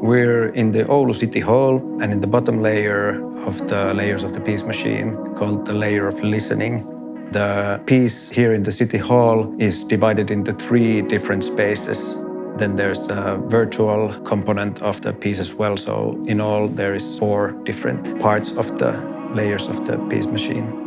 We're in the Oulu City Hall and in the bottom layer of the layers of the piece machine called the layer of listening. The piece here in the City Hall is divided into 3 different spaces. Then there's a virtual component of the piece as well. So in all, there is 4 different parts of the layers of the piece machine.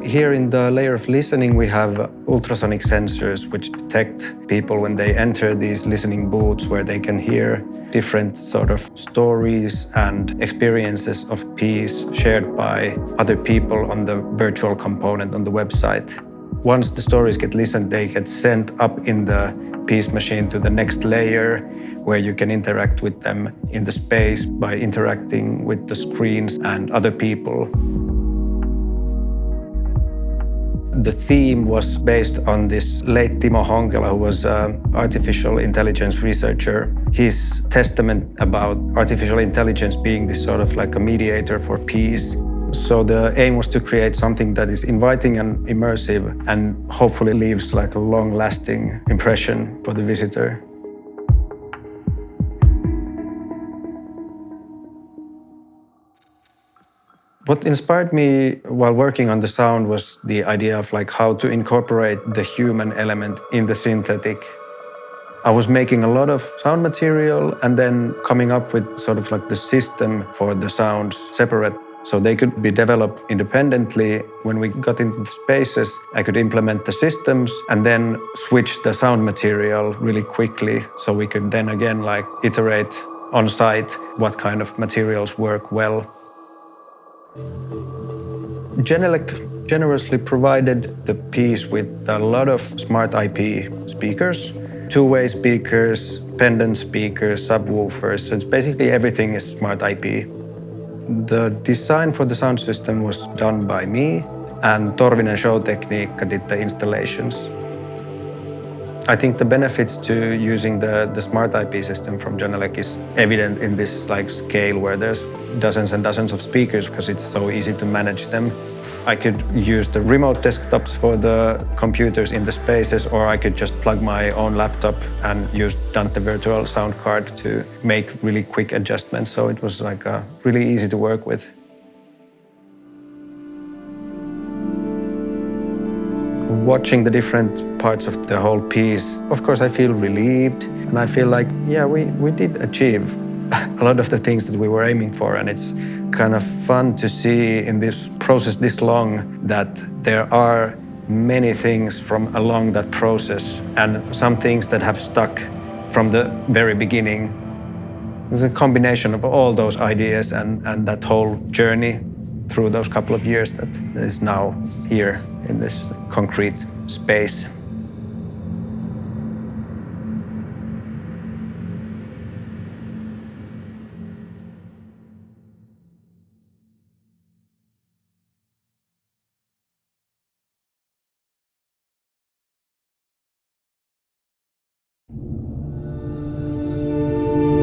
Here in the layer of listening, we have ultrasonic sensors which detect people when they enter these listening booths where they can hear different sort of stories and experiences of peace shared by other people on the virtual component on the website. Once the stories get listened, they get sent up in the piece machine to the next layer where you can interact with them in the space by interacting with the screens and other people. The theme was based on this late Timo Tikka, who was an artificial intelligence researcher. His testament about artificial intelligence being this sort of like a mediator for peace. So the aim was to create something that is inviting and immersive and hopefully leaves like a long-lasting impression for the visitor. What inspired me while working on the sound was the idea of like how to incorporate the human element in the synthetic. I was making a lot of sound material and then coming up with sort of like the system for the sounds separate so they could be developed independently. When we got into the spaces, I could implement the systems and then switch the sound material really quickly so we could then again like iterate on site what kind of materials work well. Genelec generously provided the piece with a lot of smart IP speakers, two-way speakers, pendant speakers, subwoofers. So it's basically everything is smart IP. The design for the sound system was done by me, and Torvinen Showtekniikka did the installations. I think the benefits to using the smart IP system from Genelec is evident in this like scale where there's dozens and dozens of speakers because it's so easy to manage them. I could use the remote desktops for the computers in the spaces, or I could just plug my own laptop and use Dante virtual sound card to make really quick adjustments. So it was like really easy to work with. Watching the different parts of the whole piece, of course I feel relieved and I feel like, yeah, we did achieve a lot of the things that we were aiming for, and it's kind of fun to see in this process this long that there are many things from along that process and some things that have stuck from the very beginning. It's a combination of all those ideas and that whole journey through those couple of years that is now here in this concrete space.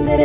That